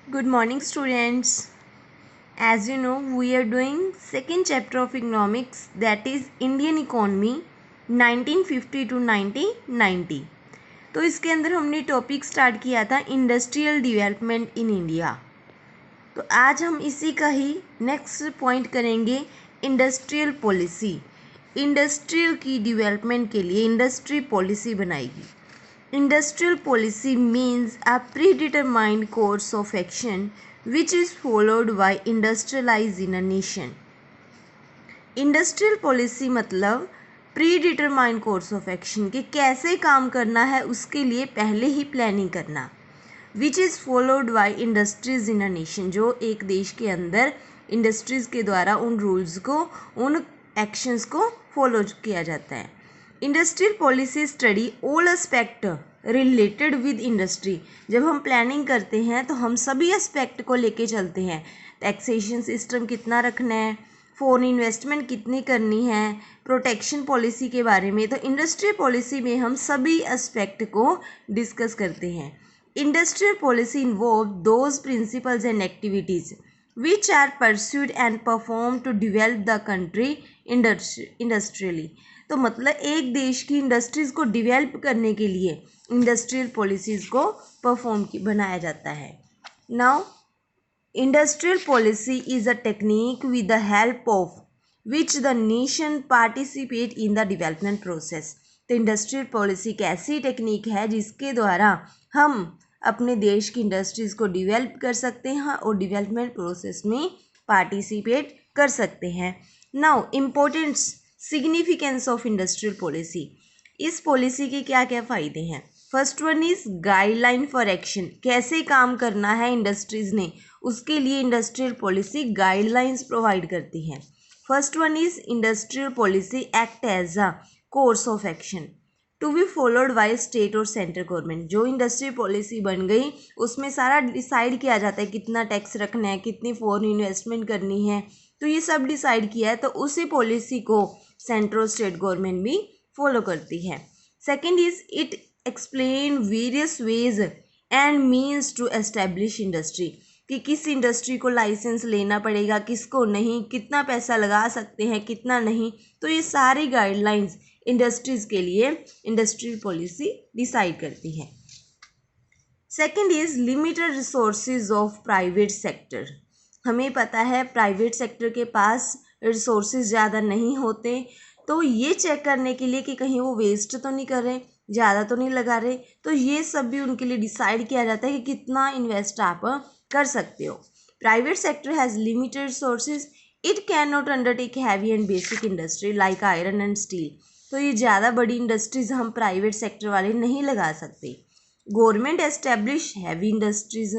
Good morning, students. As you know, we are doing second chapter of economics, that is Indian economy 1950 to 1990. तो इसके अंदर हमने topic start किया था industrial development in India. तो आज हम इसी का ही नेक्स्ट पॉइंट करेंगे, इंडस्ट्रियल पॉलिसी। इंडस्ट्रियल की डेवलपमेंट के लिए इंडस्ट्री पॉलिसी बनाएगी। Industrial policy means a predetermined course of action which is followed by industrialized in a nation. Industrial policy मतलब predetermined course of action कि कैसे काम करना है उसके लिए पहले ही प्लानिंग करना, which is followed by industries in a nation, जो एक देश के अंदर इंडस्ट्रीज़ के द्वारा उन रूल्स को, उन एक्शंस को फॉलो किया जाता है। Industrial policy study all aspect related with industry. जब हम प्लानिंग करते हैं तो हम सभी एस्पेक्ट को लेके चलते हैं। टैक्सेशन सिस्टम कितना रखना है, फॉरेन इन्वेस्टमेंट कितनी करनी है, प्रोटेक्शन पॉलिसी के बारे में। तो इंडस्ट्रियल पॉलिसी में हम सभी एस्पेक्ट को डिस्कस करते हैं। Industrial policy involve those principles and activities which are pursued and performed to develop the country industrially। तो मतलब एक देश की इंडस्ट्रीज़ को डिवेल्प करने के लिए इंडस्ट्रियल पॉलिसीज़ को बनाया जाता है। Now industrial policy is a technique with the help of which the nation participate in the development process. तो इंडस्ट्रियल पॉलिसी एक ऐसी टेक्निक है जिसके द्वारा हम अपने देश की इंडस्ट्रीज़ को डेवलप कर सकते हैं और डेवलपमेंट प्रोसेस में पार्टिसिपेट कर सकते हैं। Now importance significance of industrial policy. इस पॉलिसी के क्या क्या फ़ायदे हैं। First one is guideline for action. कैसे काम करना है इंडस्ट्रीज़ ने, उसके लिए इंडस्ट्रियल पॉलिसी गाइडलाइंस प्रोवाइड करती है। First one is industrial policy act as a course of action to be followed by state और सेंट्रल गवर्नमेंट। जो इंडस्ट्री पॉलिसी बन गई उसमें सारा डिसाइड किया जाता है कितना टैक्स रखना है, कितनी फॉरेन इन्वेस्टमेंट करनी है, तो ये सब डिसाइड किया है। तो उसी पॉलिसी को सेंट्रल और स्टेट गवर्नमेंट भी फॉलो करती है। Second is it explain various ways and means to establish industry, कि किस इंडस्ट्री को लाइसेंस लेना पड़ेगा, किसको नहीं, कितना पैसा लगा सकते हैं, कितना नहीं। तो ये सारी गाइडलाइंस इंडस्ट्रीज़ के लिए इंडस्ट्रियल पॉलिसी डिसाइड करती है। Second is limited resources of private sector. हमें पता है प्राइवेट सेक्टर के पास रिसोर्सेज ज़्यादा नहीं होते, तो ये चेक करने के लिए कि कहीं वो वेस्ट तो नहीं कर रहे, ज़्यादा तो नहीं लगा रहे, तो ये सब भी उनके लिए डिसाइड किया जाता है कि कितना इन्वेस्ट आप कर सकते हो। Private sector has limited resources, it can not undertake heavy and basic industry like iron and steel. तो ये ज़्यादा बड़ी इंडस्ट्रीज़ हम प्राइवेट सेक्टर वाले नहीं लगा सकते। Government establish heavy industries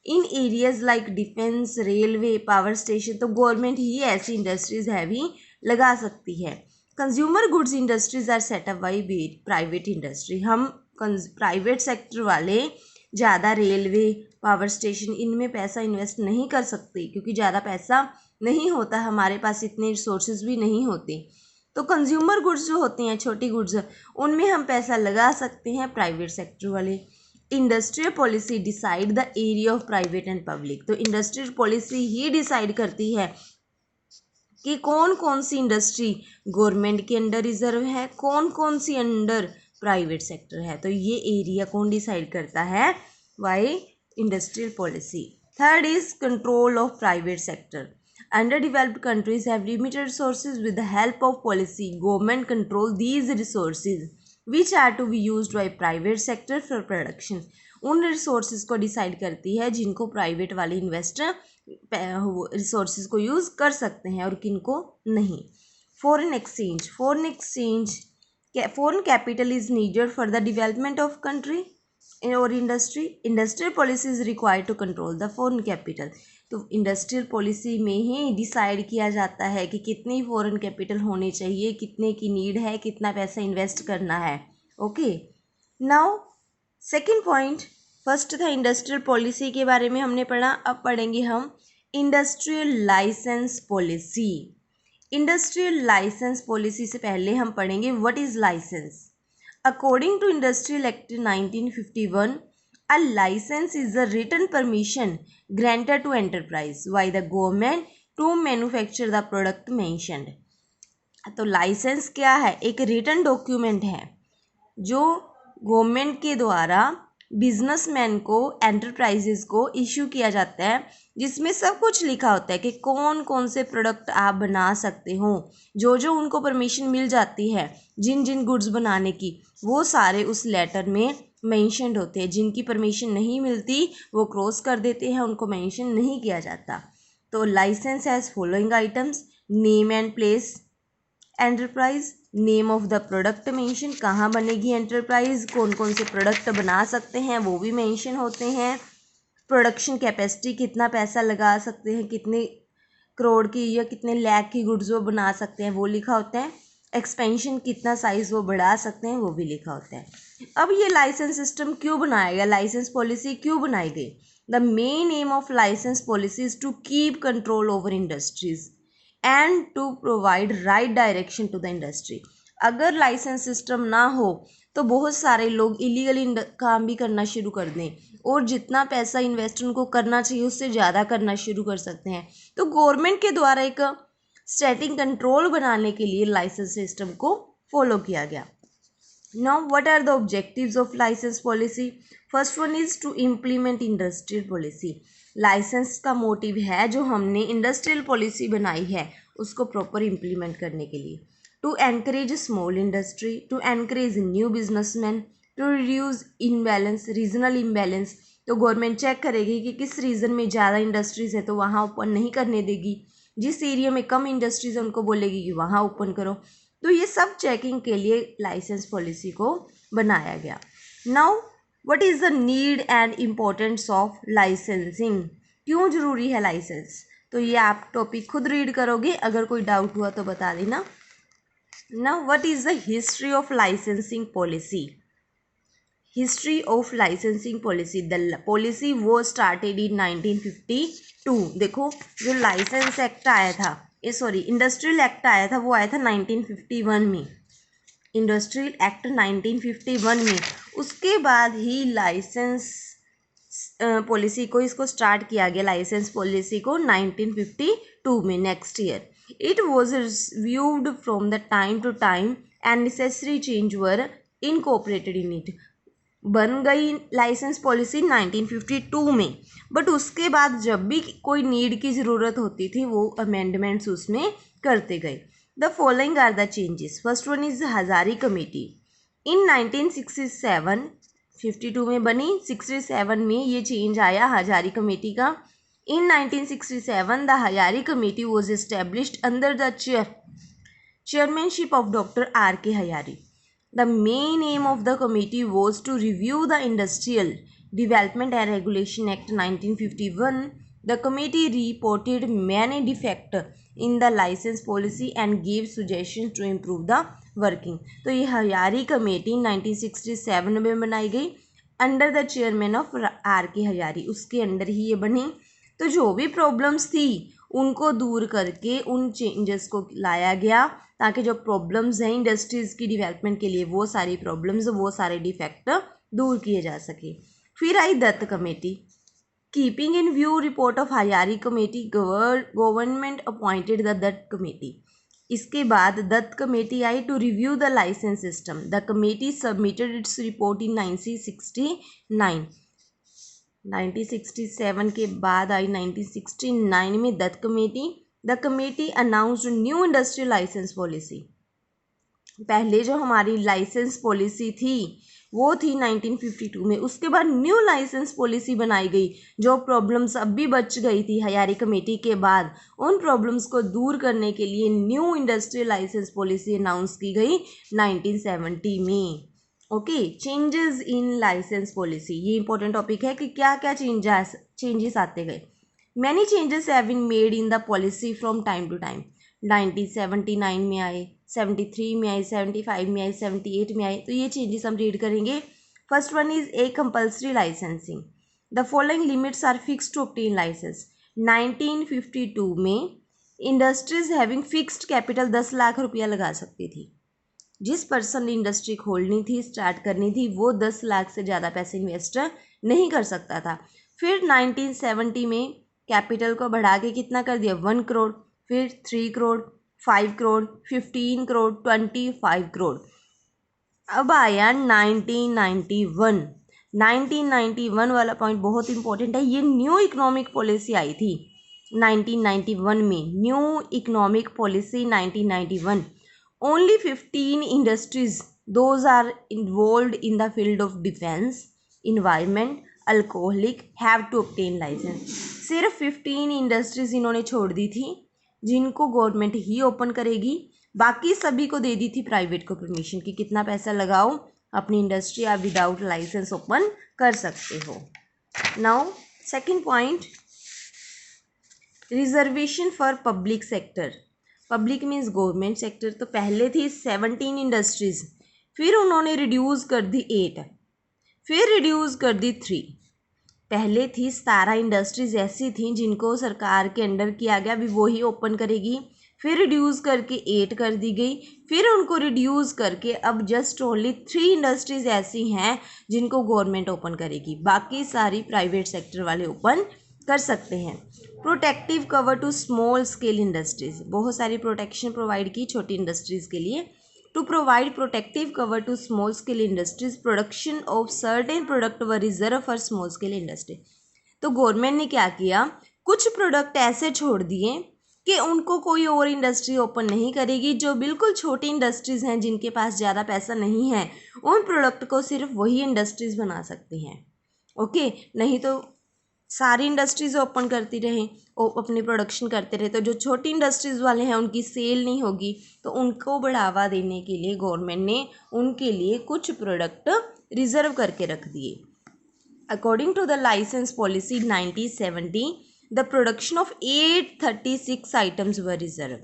in areas like defence, railway, power station. तो गवर्नमेंट ही ऐसी इंडस्ट्रीज़ हैवी लगा सकती है। Consumer goods industries are set up by private industry. हम प्राइवेट सेक्टर वाले ज़्यादा रेलवे, पावर स्टेशन इनमें पैसा इन्वेस्ट नहीं कर सकते क्योंकि ज़्यादा पैसा नहीं होता, हमारे पास इतने रिसोर्सेज भी नहीं होते। तो कंज्यूमर गुड्स जो होती हैं, छोटी गुड्स, उनमें हम पैसा लगा सकते हैं प्राइवेट सेक्टर वाले। Industrial policy decide the area of private and public. तो इंडस्ट्रियल पॉलिसी ही डिसाइड करती है कि कौन कौन सी इंडस्ट्री गवर्नमेंट के अंडर रिजर्व है, कौन कौन सी अंडर प्राइवेट सेक्टर है। तो ये एरिया कौन डिसाइड करता है, by industrial policy. Third is control of private sector. Underdeveloped countries have limited resources. With the help of policy, government control these resources, which are to be used by private sector for production। उन resources को decide करती है जिनको private वाले investor resources को use कर सकते हैं और किनको नहीं। Foreign exchange. Foreign capital is needed for the development of country और industry. Industrial policy is required to control the foreign capital. तो इंडस्ट्रियल पॉलिसी में ही डिसाइड किया जाता है कि कितनी फॉरेन कैपिटल होनी चाहिए, कितने की नीड है, कितना पैसा इन्वेस्ट करना है। Okay, now second point, first था इंडस्ट्रियल पॉलिसी के बारे में हमने पढ़ा, अब पढ़ेंगे हम industrial licence policy. Industrial licence policy से पहले हम पढ़ेंगे what is license. According to Industrial Act 1951, A license is a written permission granted to enterprise by the government to manufacture the product mentioned. तो लाइसेंस क्या है? एक written document है जो गवर्नमेंट के द्वारा बिजनेसमैन को, एंटरप्राइजेस को इश्यू किया जाता है, जिसमें सब कुछ लिखा होता है कि कौन कौन से प्रोडक्ट आप बना सकते हो। जो जो उनको परमिशन मिल जाती है जिन जिन गुड्स बनाने की, वो सारे उस लेटर में मेंशन्ड होते हैं। जिनकी परमिशन नहीं मिलती वो क्रॉस कर देते हैं, उनको मेंशन नहीं किया जाता। तो license has following items: name and place enterprise, name of the product mention, कहाँ बनेगी एंटरप्राइज, कौन कौन से प्रोडक्ट बना सकते हैं वो भी मेंशन होते हैं। प्रोडक्शन कैपेसिटी, कितना पैसा लगा सकते हैं, कितने करोड़ की या कितने लाख की गुड्स वो बना सकते हैं वो लिखा होता है। एक्सपेंशन, कितना साइज़ वो बढ़ा सकते हैं वो भी लिखा होता है। अब ये लाइसेंस सिस्टम क्यों बनाया गया, लाइसेंस पॉलिसी क्यों बनाई गई? The main aim of license policy is to keep control over industries and to provide right direction to the industry. अगर लाइसेंस सिस्टम ना हो तो बहुत सारे लोग इलीगली काम भी करना शुरू कर दें और जितना पैसा इन्वेस्ट उनको करना चाहिए उससे ज़्यादा करना शुरू कर सकते हैं। तो गवर्नमेंट के द्वारा एक स्टैटिक कंट्रोल बनाने के लिए लाइसेंस सिस्टम को फॉलो किया गया। Now, what are the objectives of license policy? First one is to implement industrial policy. License का मोटिव है जो हमने इंडस्ट्रियल पॉलिसी बनाई है उसको प्रॉपर इम्प्लीमेंट करने के लिए। To encourage small industry, to encourage new businessman, to reduce imbalance, regional imbalance. तो गवर्नमेंट चेक करेगी कि किस रीजन में ज़्यादा इंडस्ट्रीज़ है तो वहाँ ओपन नहीं करने देगी, जिस एरिया में कम इंडस्ट्रीज़ है उनको बोलेगी कि वहाँ ओपन करो। तो ये सब चेकिंग के लिए लाइसेंस पॉलिसी को बनाया गया। Now what is the need and importance of licensing? क्यों ज़रूरी है लाइसेंस? तो ये आप टॉपिक खुद रीड करोगे, अगर कोई डाउट हुआ तो बता देना। Now what is the history of licensing policy? History of licensing policy, the policy वो स्टार्टेड इन 1952। देखो जो लाइसेंस एक्ट आया था, इंडस्ट्रियल एक्ट आया था वो आया था 1951 में। इंडस्ट्रियल एक्ट 1951 में, उसके बाद ही लाइसेंस पॉलिसी को इसको स्टार्ट किया गया, लाइसेंस पॉलिसी को 1952 में, next year. It was reviewed from the time to time and necessary change were incorporated in it. बन गई लाइसेंस पॉलिसी 1952 में, बट उसके बाद जब भी कोई नीड की ज़रूरत होती थी वो अमेंडमेंट्स उसमें करते गए। The following are the changes. First one is Hazari committee. In 1967 52 में बनी, 67 में ये चेंज आया हजारी कमेटी का। इन 1967 the Hazari committee was established under the chairmanship of Dr. R.K. Hayari. The main aim of the committee was to review the Industrial Development and Regulation Act 1951. The committee reported many defects in the license policy and gave suggestions to improve the working. तो ये Hazari committee 1967 में बनाई गई under the chairman of R.K. Hazari, उसके under ही ये बनी। तो जो भी प्रॉब्लम्स थी उनको दूर करके उन चेंजेस को लाया गया ताकि जो प्रॉब्लम्स हैं इंडस्ट्रीज़ की डेवलपमेंट के लिए वो सारी प्रॉब्लम्स, वो सारे डिफेक्ट दूर किए जा सके। फिर आई Dutt committee. Keeping in view report of Hazari committee, government appointed the Dutt committee. इसके बाद दत्त कमेटी आई to review the licence system. The committee submitted its report in 1969। 1967 के बाद आई 1969 में Dutt committee. The committee announced new industrial licence policy. पहले जो हमारी लाइसेंस पॉलिसी थी वो थी 1952 में, उसके बाद न्यू लाइसेंस पॉलिसी बनाई गई। जो प्रॉब्लम्स अब भी बच गई थी हजारी कमेटी के बाद, उन प्रॉब्लम्स को दूर करने के लिए new industrial licence policy announce की गई 1970 में। Okay, changes in license policy, ये इंपॉर्टेंट टॉपिक है कि क्या क्या चेंजेस आते गए। Many changes have been made in the policy from time to time. 1979 में आए, 73 में आए, 75 में आए, 78 में आए। तो ये चेंजेस हम रीड करेंगे। First one is a compulsory licensing. The following limits are fixed to obtain license. 1952 में industries having fixed capital 10 lakh रुपया लगा सकती थी। जिस पर्सन ने इंडस्ट्री खोलनी थी, स्टार्ट करनी थी, वो 10 लाख से ज़्यादा पैसे इन्वेस्ट नहीं कर सकता था। फिर 1970 में कैपिटल को बढ़ा के कितना कर दिया, 1 करोड़, फिर 3 करोड़, 5 करोड़, 15 करोड़, 25 करोड़। अब आया 1991 वाला पॉइंट बहुत इंपॉर्टेंट है। ये न्यू इकोनॉमिक पॉलिसी आई थी 1991 में, new economic policy 1991। Only 15 industries those are involved in the field of defence, environment, alcoholic have to obtain license. सिर्फ 15 इंडस्ट्रीज इन्होंने छोड़ दी थी जिनको गवर्नमेंट ही ओपन करेगी, बाकी सभी को दे दी थी प्राइवेट को परमिशन कि कितना पैसा लगाओ, अपनी इंडस्ट्री आप विदाउट लाइसेंस ओपन कर सकते हो। Now second point, reservation for public sector. Public means government sector. तो पहले थी 17 इंडस्ट्रीज, फिर उन्होंने रिड्यूस कर दी 8, फिर रिड्यूस कर दी 3। पहले थी 17 इंडस्ट्रीज ऐसी थी जिनको सरकार के अंडर किया गया, अभी वही ओपन करेगी, फिर रिड्यूस करके 8 कर दी गई, फिर उनको रिड्यूस करके अब जस्ट ओनली 3 इंडस्ट्रीज ऐसी हैं जिनको गवर्नमेंट ओपन करेगी, बाकी सारी प्राइवेट सेक्टर वाले ओपन कर सकते हैं। Protective cover to small scale industries, बहुत सारी प्रोटेक्शन प्रोवाइड की छोटी इंडस्ट्रीज के लिए। To provide protective cover to small scale industries, production of certain product व reserve for small scale industry. तो गवर्नमेंट ने क्या किया, कुछ प्रोडक्ट ऐसे छोड़ दिए कि उनको कोई और इंडस्ट्री ओपन नहीं करेगी। जो बिल्कुल छोटी इंडस्ट्रीज़ हैं जिनके पास ज़्यादा पैसा नहीं है, उन प्रोडक्ट को सिर्फ वही इंडस्ट्रीज़ बना सकती हैं। ओके, नहीं तो सारी इंडस्ट्रीज़ ओपन करती रहें और अपनी प्रोडक्शन करते रहे, तो जो छोटी इंडस्ट्रीज़ वाले हैं उनकी सेल नहीं होगी। तो उनको बढ़ावा देने के लिए गवर्नमेंट ने उनके लिए कुछ प्रोडक्ट रिजर्व करके रख दिए। According to the license policy 1970, the production of 836 items were reserve.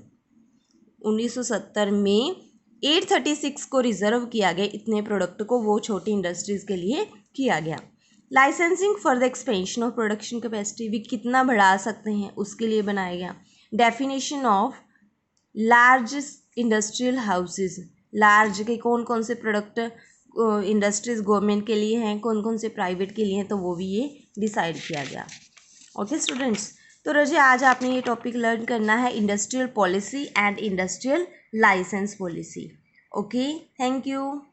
1970 में 836 को रिजर्व किया गया, इतने प्रोडक्ट को वो छोटी इंडस्ट्रीज़ के लिए किया गया। Licensing for the expansion of production capacity, भी कितना बढ़ा सकते हैं उसके लिए बनाया गया। Definition of large industrial houses, large के कौन कौन से प्रोडक्ट इंडस्ट्रीज गवर्नमेंट के लिए हैं, कौन कौन से प्राइवेट के लिए हैं, तो वो भी ये डिसाइड किया गया। ओके स्टूडेंट्स, तो रजे आज आपने ये टॉपिक लर्न करना है, industrial policy and industrial licence policy. Okay, thank you.